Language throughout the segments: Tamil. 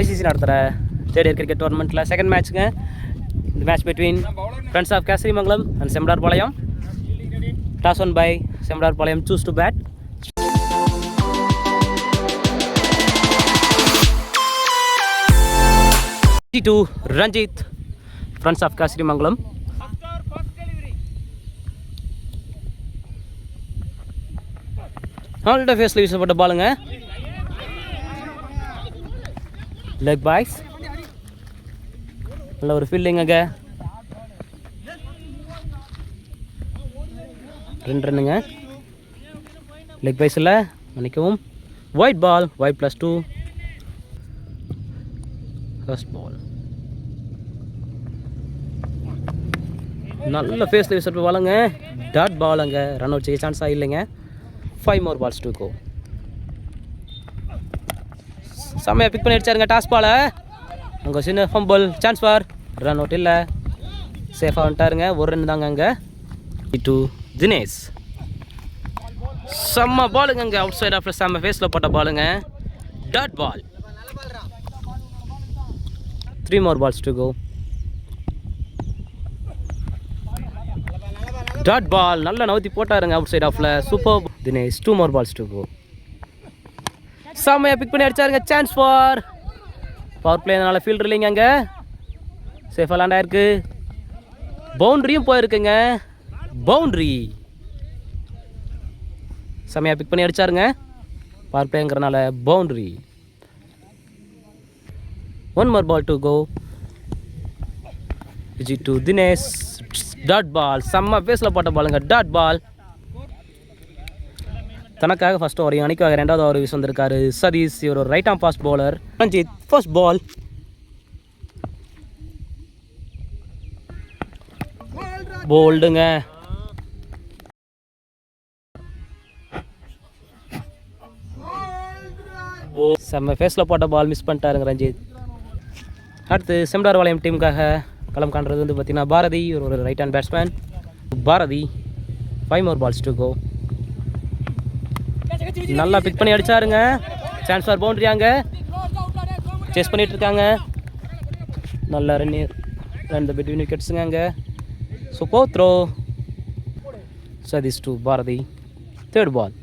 YCC நடத்துகிற தேர்ட் இயர் கிரிக்கெட் டோர்னமெண்ட்டில் செகண்ட் மேட்ச்சுங்க. இந்த match between friends of Kesarimangalam and Sembadarpalayam. Toss won by Sembadarpalayam, choose to bat. to Ranjit, friends of Kasrimangalam. All the face leaves about the ball. Leg bites. Lower fielding again. Running. Leg bites. White ball, white +2. First ball. நல்ல ஃபேஸ்ல விசிட் பாலுங்க. டாட் பாலுங்க. ரன் அவுட் செய்ய சான்ஸ் இல்லைங்க. 5 more balls to go. செம்மையா பிக் பண்ணி அடிச்சாருங்க டாஸ் பாலை. அங்கே சின்ன fumble, chance for run out இல்லை. சேஃபாக வந்துட்டாருங்க. ஒரு ரன் தாங்க அங்கே. டு தினேஷ். செம்ம பாலுங்க அங்கே அவுட் சைட் ஆஃப் செம்ம ஃபேஸில் போட்ட பாலுங்க. Dot ball. 3 more balls to go. Dot ball. நல்ல நவுத்தி போட்டாருங்க அவுட் சைட் ஆஃப்ல. Super Dinesh. 2 more balls to go. செம்மையா பிக் பண்ணி அடிச்சாருங்க. சான்ஸ் ஃபார் பவர் பிளேனால ஃபீல்டர் இல்லைங்க அங்கே. சேஃபாக லேண்ட் ஆயிருக்கு. பவுண்ட்ரியும் போயிருக்குங்க. பவுண்ட்ரி. செம்மையா பிக் பண்ணி அடிச்சாருங்க. பவர் பிளேங்கிறனால boundary. 1 more ball to go. to Dinesh. Dot ball. செம்ம ஃபேஸில் போட்ட பாலுங்க. Dot ball. தனக்காக ஃபர்ஸ்ட் ஓவர், அணிக்காக ரெண்டாவது ஓவர் வீஸ் வந்திருக்காரு சதீஷ். இவர் ஒரு right arm fast bowler. Ranjith first ball. போல்டுங்க. செம்ம ஃபேஸில் போட்ட பால் மிஸ் பண்ணிட்டாருங்க ரஞ்சித். அடுத்து செம்படார்பாளையம் டீமுக்காக களம் காண்றது வந்து பார்த்தீங்கன்னா பாரதி. ஒரு right hand batsman Bharathi. 5 more balls to go. நல்லா பிக் பண்ணி அடிச்சாருங்க. சான்ஸ் ஃபார் பவுண்டரியாங்க. சேஸ் பண்ணிட்டு இருக்காங்க. நல்ல ரன் பிட்வீன் விக்கெட்ஸுங்க அங்கே. Super throw. Sathish to Bharathi. Third ball.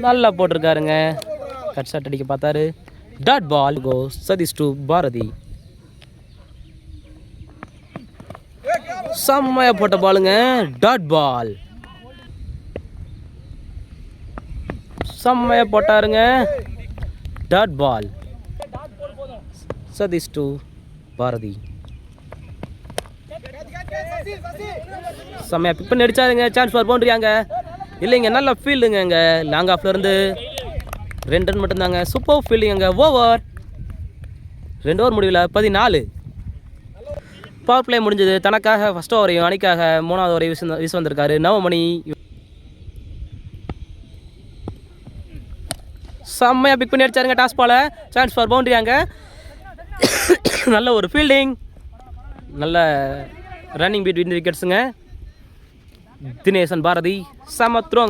நல்லா போட்டிருக்காருங்க. கட் ஷாட் அடிக்க பார்த்தாரு. Dot ball. Go Sathish to Bharathi. செம்மையா போட்ட பாலுங்க. Dot ball. செம்மையா போட்டாருங்க. Dot ball. Sathish to Bharathi. செம்மையா பிக் பண்ணி அடிச்சாருங்க. Chance for பவுண்டரியாங்க. இல்லைங்க, நல்ல ஃபீல்டுங்க அங்கே. லாங் ஆஃப்ல இருந்து 2 ரன் மட்டும்தாங்க. சூப்பர் ஃபீல்டிங் அங்கே. ஓவர் 2 ஓவர் முடிவில் 14. பவர் பிளே முடிஞ்சது. தனக்காக ஃபர்ஸ்ட் ஓவரையும் அணிக்காக 3வது ஓவரையும் வீச வந்திருக்காரு நவமணி. செம்மையா பிக் பண்ணி அடிச்சாருங்க டாஸ் பாலை. சான்ஸ் ஃபார் பவுண்டரியாங்க. நல்ல ஒரு ஃபீல்டிங், நல்ல ரன்னிங் பிட்வீன் விக்கெட்ஸுங்க. தினேசன் பாரதி செம்ம த்ரோ.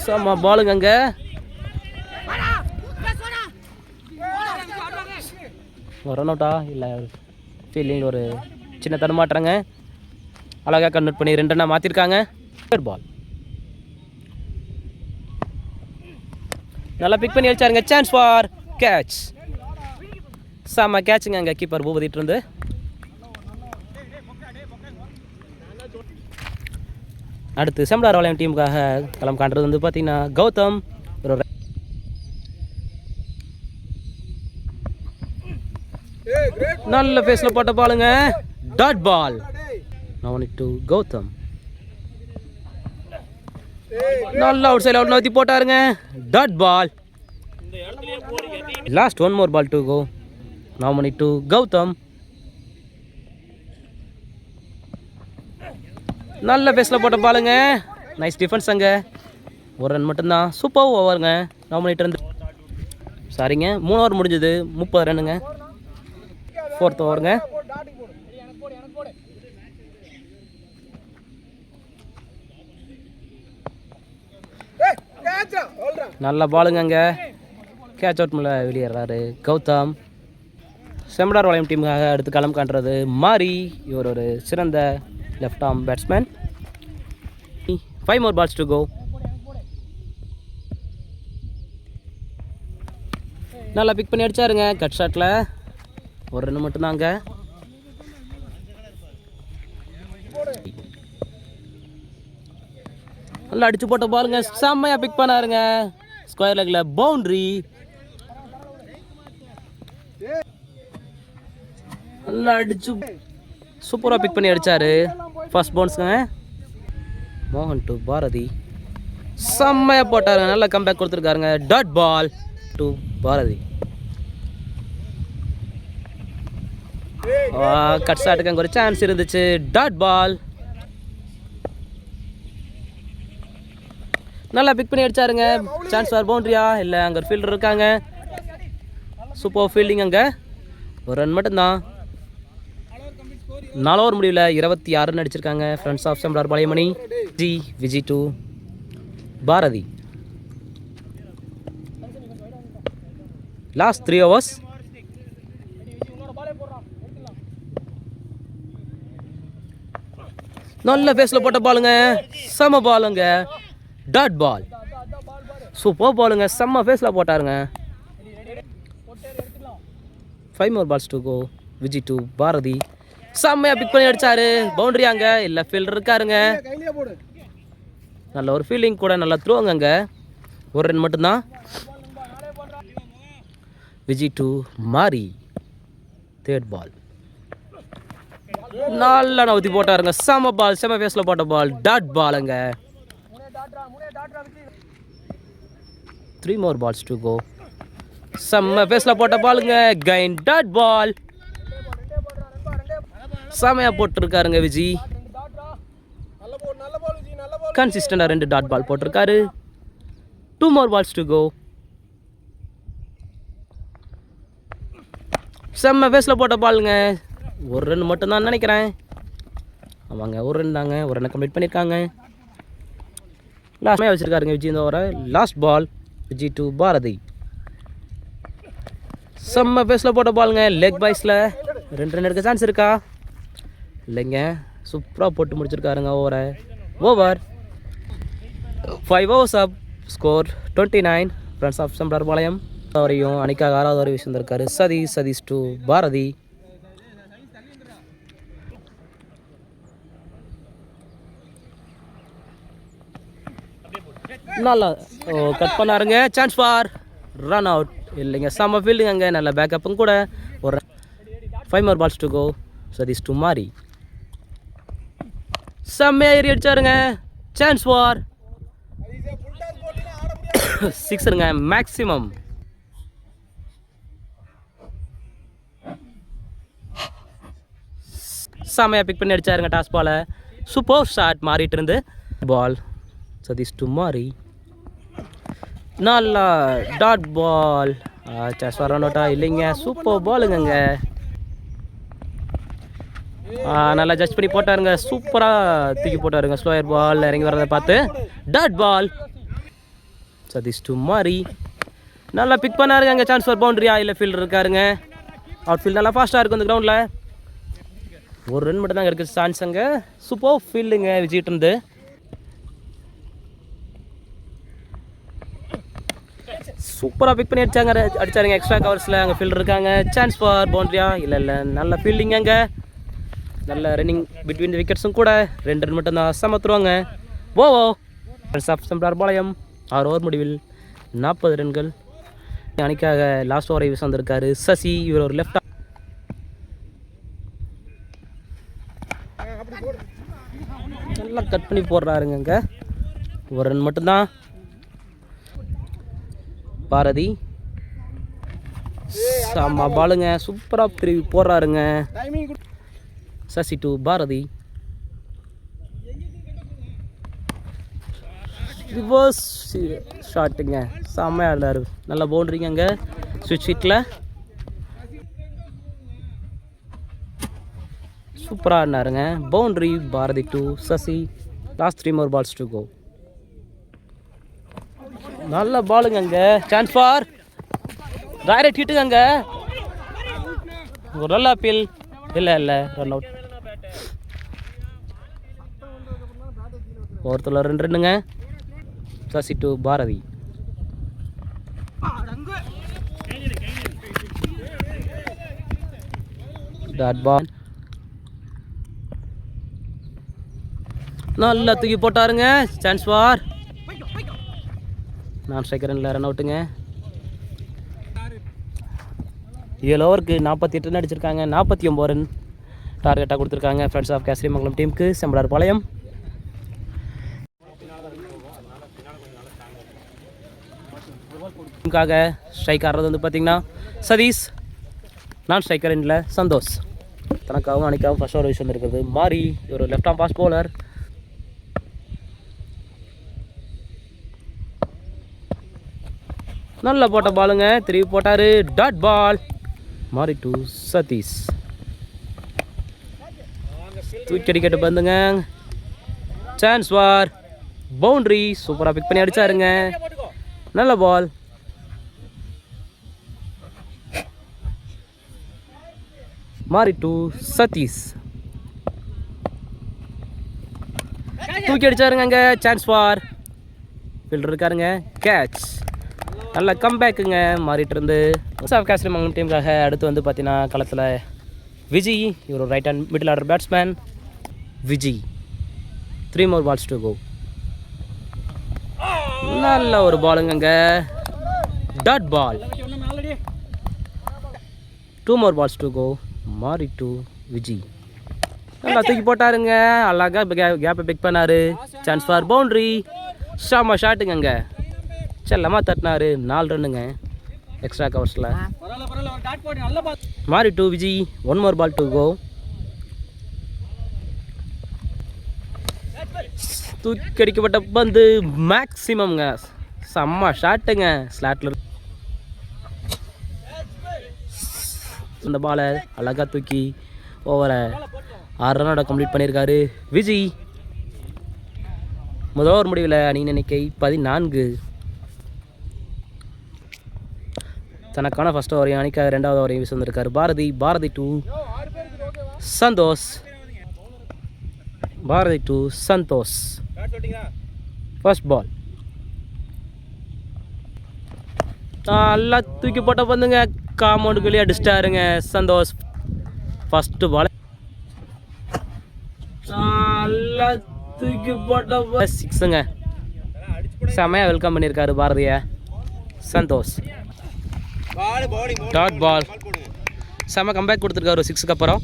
செம்ம பாலுங்க அங்கே. ரன் அவுட்டா இல்லை, ஃபீல்டிங் ஒரு சின்ன தடுமாற்றங்க. அழகாக கன்வெர்ட் பண்ணி 2 ரன்னாக மாற்றிருக்காங்க. Third ball. நல்லா பிக் பண்ணி அடிச்சாருங்க. Chance for catch. செம்ம கேட்சுங்க அங்கே கீப்பர் பூபதிட்டு இருந்து. அடுத்து செம்படார்பாளையம் டீமுக்காக களம் காண்றது வந்து பார்த்தீங்கன்னா கௌதம். நல்ல ஃபேஸில் போட்ட பாலுங்க. Dot ball. நான் டு கௌதம். நல்ல அவுட் சைட் அவுட் நோத்தி போட்டாருங்க. Dot ball. Last 1 more ball to go. நாமினி டு கௌதம். நல்ல ஃபேஸில் போட்ட பாலுங்க. நைஸ் டிஃபென்ஸ் அங்கே. 1 ரன் மட்டும்தான். சூப்பர் ஓவருங்க. நாமினிட்டு இருந்து சாரிங்க, 3 ஓவர் முடிஞ்சது. 30 ரன்னுங்க. 4th ஓவருங்க. நல்ல பாலுங்க அங்கே. கேட்ச் அவுட் மேலே வெளியேறாரு கௌதம். செம்படார் வளையம் டீமுக்காக அடுத்து களம் காண்றது மாறி. இவர் ஒரு சிறந்த left arm batsman. 5 more balls to go. நல்லா பிக் பண்ணி அடிச்சாருங்க கட் ஷாட்டில். ஒரு ரன் மட்டும்தாங்க. நல்லா அடிச்சு போட்ட பாருங்க. செம்மையா பிக் பண்ணாருங்க. ஸ்கொயர் லெக்ல பவுண்டரி. நல்லா அடிச்சு சூப்பராக பிக் பண்ணி அடிச்சாரு. ஃபர்ஸ்ட் பவுன்ஸுங்க. மோகன் டு பாரதி. செம்மையா போட்டாருங்க. நல்லா கம்பேக் கொடுத்துருக்காருங்க. Dot ball to Bharathi. Cut ஷாட்டுக்கு அங்கே ஒரு சான்ஸ் இருந்துச்சு. Dot ball. நல்லா பிக் பண்ணி அடிச்சாருங்க. சான்ஸ் ஃபார் பவுண்டரியா இல்லை அங்கே ஒரு ஃபீல்டர் இருக்காங்க. சூப்பர் ஃபீல்டிங் அங்கே. ஒரு ரன் மட்டும்தான். 4 ஓவர் முடிவில் 26 ரன் அடிச்சிருக்காங்க ஃப்ரெண்ட்ஸ் ஆஃப் செம்படார் பாளையமணி. Viji to Bharathi. Last 3 overs. நல்ல ஃபேஸில் போட்ட பாலுங்க. செம்ம பாலுங்க. டாட் பால். சூப்பர் பாலுங்க. செம்ம ஃபேஸில் போட்டாருங்க. 5 more balls to go. Viji to Bharathi. செம்மையா பிக் பண்ணி அடிச்சாரு. பவுண்டரியாங்க இல்லை ஃபீல்டர் இருக்காருங்க. நல்ல ஒரு ஃபீல்டிங் கூட. நல்ல த்ரோங்க அங்கே. ஒரு ரன் மட்டும்தான். Viji to Mari. Third ball. நல்லா நவுத்தி போட்டாருங்க. செம்ம பால். செம்ம ஃபேஸில் போட்ட பால். டாட் பாலுங்க. 3 more balls to go. செம்ம ஃபேஸில் போட்ட பாலுங்க. கைன் டாட் பால். செம்மையா போட்டிருக்காருங்க விஜி. கன்சிஸ்டண்டாக 2 டாட் பால் போட்டிருக்காரு. 2 more balls to go. செம்ம ஃபேஸில் போட்ட பாலுங்க. ஒரு ரன் மட்டும்தான் நினைக்கிறேன். ஆமாங்க ஒரு ரன் தாங்க. ஒரு ரன் கம்ப்ளீட் பண்ணியிருக்காங்க. லாஸ்ட்மே வச்சுருக்காருங்க விஜய் இந்த ஓவரை. Last ball Viji to Bharathi. செம்ம ஃபேஸில் போட்ட பாலுங்க. லெக் பாய்ஸில் 2 ரன் எடுக்க சான்ஸ் இருக்கா? இல்லைங்க. சூப்பராக போட்டு முடிச்சிருக்காருங்க ஓவரை. Over 5 overs up. Score 29. Friends of Sembadar Palayam வரையும் அணிக்காக 6வது வரை வந்திருக்காரு சதீஷ் டு பாரதி. நல்லா கட் பண்ணாருங்க. Chance for run out. இல்லைங்க செம்ம ஃபீல்டுங்க அங்கே. நல்ல பேக்கப்பும் கூட. ஒரு 5 more balls to go. Sathish to Mari. செம்மையாக ஏறி அடிச்சாருங்க. சான்ஸ் ஃபார் 6ங்க மேக்ஸிமம். செம்மையாக பிக் பண்ணி அடிச்சாருங்க டாஸ் பாலை. சூப்பர் ஷாட் மாறிட்டு இருந்து. Ball Sathish to Mari. நல்லா dot ball. Chance for run அவுட்டா? இல்லைங்க. சூப்பர் பாலுங்க. நல்லா ஜட்ஜ் பண்ணி போட்டாருங்க. சூப்பராக தூக்கி போட்டாருங்க. ஸ்லோயர் பால் இறங்கி வரதை பார்த்து dot ball. Sathish to Mari. நல்லா பிக் பண்ணாருங்க அங்கே. சான்ஸ் ஃபார் பவுண்டரியா இல்லை ஃபீல்டர் இருக்காருங்க. அவுட் ஃபீல்ட் நல்லா ஃபாஸ்ட்டாக இருக்கும் இந்த கிரவுண்டில். ஒரு ரன் மட்டும் தாங்க இருக்குது சான்ஸ் அங்கே. சூப்பர் ஃபீல்டுங்க விஜய்ட்டு இருந்து. சூப்பராக பிக் பண்ணி அடிச்சாருங்க எக்ஸ்ட்ரா கவர்ஸில். அங்கே ஃபீல்டர் இருக்காங்க. சான்ஸ் ஃபார் பவுண்டரியா? இல்லை நல்ல ஃபீல்டிங் அங்கே. நல்ல ரன்னிங் பிட்வீன் தி விக்கெட்ஸும் கூட. 2 ரன் மட்டும்தான். சமத்துருவாங்க. ஓவோ friends of Sembadar Palayam 6 over முடிவில் 40 ரன்கள். அணிக்காக லாஸ்ட் ஓவரை வீச வந்திருக்காரு சசி. இவர் ஒரு லெஃப்ட் நல்லா கட் பண்ணி போடுறாருங்க அங்கே. ஒரு ரன் மட்டும்தான். பாரதி செம்ம பாலுங்க. சூப்பராக திரும்பி போடுறாருங்க. சசி டு பாரதி. ரிவர்ஸ் ஷாட்டுங்க. செம்மையாக இருந்தார். நல்ல பவுண்டரிங்க அங்கே ஸ்விட்ச் ஹிட்டில். சூப்பராக இருந்தாருங்க. Boundary Bharathi to Sasi. Last 3 more balls to go. நல்ல பாலுங்க அங்கே. சான்ஸ் ஃபார் டைரக்ட் ஹிட்டுங்க அங்கே. ஒரு நல்ல அப்பீல். இல்லை ரன் அவுட். ஒருத்தர் 2 ரன்னுங்க. Sasi to Bharathi. Dot ball. நல்லா தூக்கி போட்டாருங்க. Chance for non striker run அவுட்டுங்க. 7 ஓவருக்கு 48 ரன் அடிச்சிருக்காங்க. 49 ரன் டார்கெட்டாக கொடுத்துருக்காங்க ஃப்ரெண்ட்ஸ் ஆஃப் கேசரிமங்கலம் டீமுக்கு. செம்பலார் பாளையம் டீமுக்காக ஸ்ட்ரைக் ஆடுறது வந்து பார்த்திங்கன்னா சதீஷ். நான் ஸ்ட்ரைக்கர் எண்டில் சந்தோஷ். தனக்காகவும் அன்றைக்காகவும் ஃபர்ஸ்ட் ஓவர் விஷயம் வந்துருக்குது. மாறி ஒரு லெஃப்ட் ஆம் ஃபாஸ்ட் பவுலர். நல்லா போட்ட பாலுங்க. திருப்பி போட்டார். Dot ball. Mari to Sathish. தூக்கி அடிக்கட்டு பந்துங்க. Chance for boundary. சூப்பராக பிக் பண்ணி அடிச்சாருங்க. நல்ல பால். மாறி டு சதீஷ். தூக்கி அடிச்சாருங்க அங்கே. சான்ஸ் ஃபார் ஃபீல்டர் இருக்காருங்க. கேட்ச். நல்ல கம்பேக்குங்க மாறிட்டு இருந்து கேசரிமங்கலம் டீமுக்காக. அடுத்து வந்து பார்த்தீங்கன்னா களத்தில் விஜய். இவர் right hand middle order batsman Vijay. 3 more balls to go. நல்ல ஒரு பாலுங்க அங்கே. Dot ball. 2 more balls to go. Mari to Vijay. நல்லா தூக்கி போட்டாருங்க. அழகாக கேப்பை பிக் பண்ணார். Chance for boundary. ஷாமா ஷாட்டுங்க அங்கே. செல்லமாக தட்டினார். 4 ரன்னுங்க எக்ஸ்ட்ரா கவர்ஸில். மாறி to Vijay. 1 more ball to go. தூக்கி அடிக்கப்பட்ட பந்து மேக்ஸிமம்ங்க. செம்ம ஷாட்டுங்க ஸ்லாட்டில். இந்த பாலை அழகாக தூக்கி ஓவரை 6 ரன்னோட கம்ப்ளீட் பண்ணியிருக்காரு விஜய். முதல் ஓவர் முடிவில் அணியின் எண்ணிக்கை 14. தனக்கான ஃபர்ஸ்ட் ஓவரையும் அணிக்காக 2வது ஓவரையும் வீசி வந்திருக்காரு Bharathi. Bharathi to Santhosh. Bharathi to Santhosh. First ball. நல்லா தூக்கி போட்ட பந்துங்க. காம்பவுண்டுக்கு வெளியே அடிச்சிட்டாருங்க சந்தோஷ். First ball. நல்லா தூக்கி போட்ட 6ங்க. செமையாக வெல்கம் பண்ணியிருக்காரு பாரதியை சந்தோஷ். டாட் பால். செம கம்பேக் கொடுத்துருக்காரு 6க்கு அப்புறம்.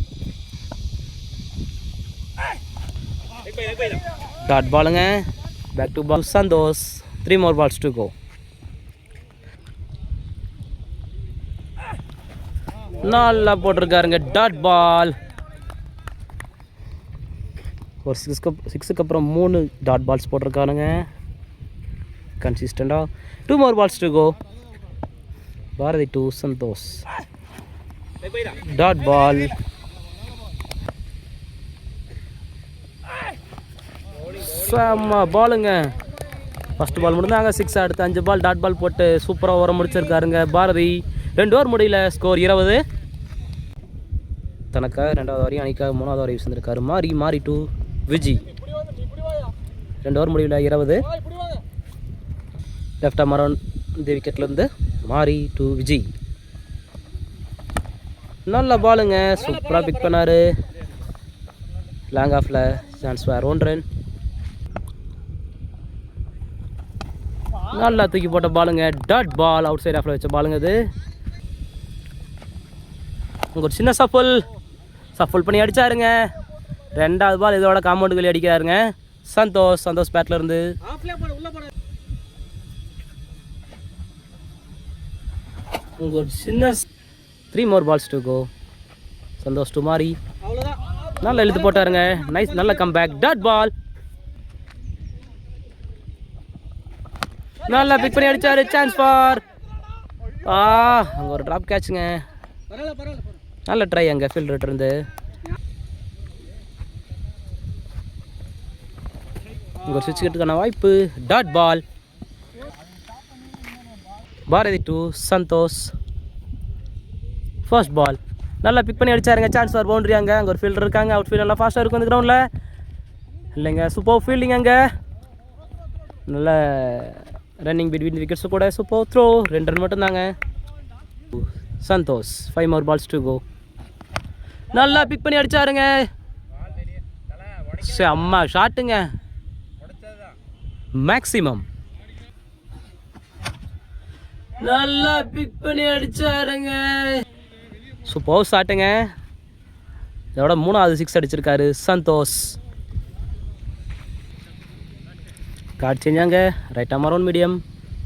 டாட் பாலுங்க. Back to ball Santhosh. 3 more balls to go. நல்லா போட்டிருக்காருங்க. Dot ball. ஒரு 6க்கு அப்புறம் 3 டாட் பால்ஸ் போட்டிருக்காருங்க கன்சிஸ்டண்டாக. 2 more balls to go. Bharathi to Santhosh. Dot ball. செம்ம பாலுங்க. ஃபஸ்ட்டு பால் முடிந்தாங்க 6. அடுத்து 5 பால் டாட் பால் போட்டு சூப்பராக ஓவர முடிச்சிருக்காருங்க பாரதி. 2 ஓவர் முடியல. ஸ்கோர் 20. தனக்காக 2வது ஓவரையும் அணிக்காக 3வது ஓவரையும் வந்திருக்காரு மாறி. மாறி டு விஜய். 2 ஓவர் முடிவில் 20. லெஃப்ட் ஆம் அரௌண்ட் இந்த விக்கெட்லேருந்து மாறி டு விஜய். நல்ல பாலுங்க. சூப்பராக பிக் பண்ணார். லாங் ஆஃபில். Chance for 1 run. நல்லா தூக்கி போட்ட பாலுங்க. டாட் பால். அவுட் சைட் ஆஃபில் வச்ச பாலுங்க அது. உங்கள் சின்ன சஃபுல் பண்ணி அடித்தாருங்க. 2வது பால் இதோட காம்பவுண்டுக்கு வெளியே அடிக்கிறாருங்க சந்தோஷ். சந்தோஷ் பேட்டில் இருந்து உங்கள் சின்ன 3 more balls to go. Santhosh to Mari. நல்லா இழுத்து போட்டாருங்க. நைஸ். நல்ல கம்பேக். Dot ball. நல்லா பிக் பண்ணி அடிச்சாரு. Chance for. அங்கே ஒரு ட்ராப் கேட்சுங்க. நல்ல ட்ரை அங்கே ஃபீல்டர் இருந்து. உங்கள் சுவிட்ச் கட்டுக்கான வாய்ப்பு. Dot ball. Bharathi to Santhosh. First ball நல்லா பிக் பண்ணி அடிச்சாருங்க. Chance for boundary. அங்கே ஒரு ஃபீல்டர் இருக்காங்க. அவுட் ஃபீல்ட் நல்லா ஃபாஸ்ட்டாக இருக்கும் இந்த கிரவுண்டில். இல்லைங்க, சூப்பர் ஃபீல்டிங். அங்கே நல்ல ரன்னிங் பிட்வீன் விக்கெட்ஸு கூட. Super throw. 2 ரன் மட்டும்தாங்க. Santhosh 5 more balls to go. நல்லா பிக் பண்ணி அடிச்சாருங்க. அம்மா ஷாட்டுங்க மேக்ஸிமம். நல்லா பிக் பண்ணி அடிச்சாருங்க. சூப்பர் ஷாட்டுங்க. இதோட 3வது 6 அடிச்சிருக்காரு சந்தோஷ். கார்டு சேஞ்சாங்க. Right arm around medium.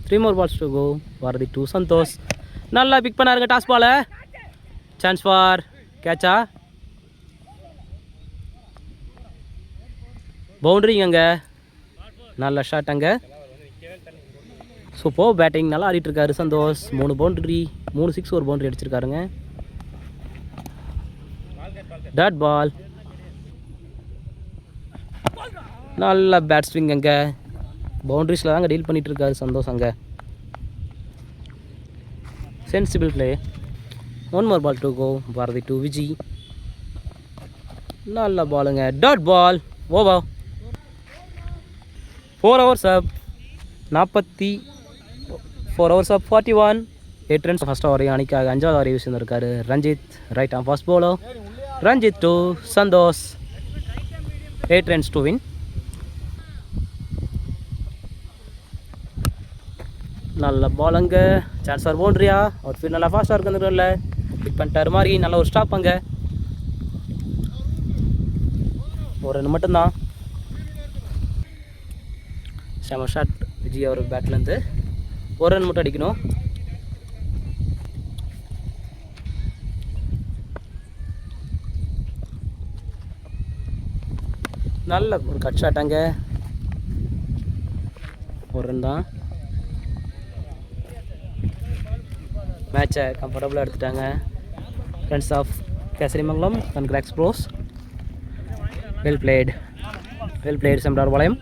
3 more balls to go. Bharathi to Santhosh. நல்லா பிக் பண்ணாருங்க டாஸ் பாலை. சான்ஸ் ஃபார் கேட்சா. பவுண்டரிங்க. அங்கே நல்ல ஷாட். அங்கே சூப்பர் பேட்டிங். நல்லா ஆடிட்டுருக்காரு சந்தோஷ். 3 பவுண்டரி, 3 6, 1 பவுண்டரி அடிச்சிருக்காருங்க. Dot ball. நல்ல பேட் ஸ்விங். அங்கே பவுண்டரிஸில் தாங்க டீல் பண்ணிகிட்டு இருக்காரு சந்தோஷ். அங்கே sensible play. 1 more ball to go. Bharathi to Viji. நல்ல பாலுங்க. Dot ball. Over. 4 overs up 41. 8 runs first over. அணிக்காக 5வது ஓவர் யூஸ் இருக்காரு Ranjith. Right arm fast bowler. Ranjith to Santhosh. 8 runs to win. நல்ல பால். அங்கே சான்ஸ் ஃபார் பவுண்டரியா. அவுட் ஃபீல்ட் நல்லா ஃபாஸ்ட்டாக இருக்கு அந்த கிரவுண்டில். பிக் பண்ணிட்டாரு மாதிரி. நல்ல ஒரு ஸ்டாப். அங்கே ஒரு ரன் மட்டும்தான். செம ஷாட் விஜய் அவர் பேட்லேருந்து. ஒரு ரன் மட்டும் அடிக்கணும். நல்ல ஒரு கட் ஷாட். அங்கே ஒரு ரன் தான். மேட்சை கம்ஃபர்டபுளாக எடுத்துட்டாங்க friends of Kesarimangalam. Congrats bros. Well played Sembadar Palayam.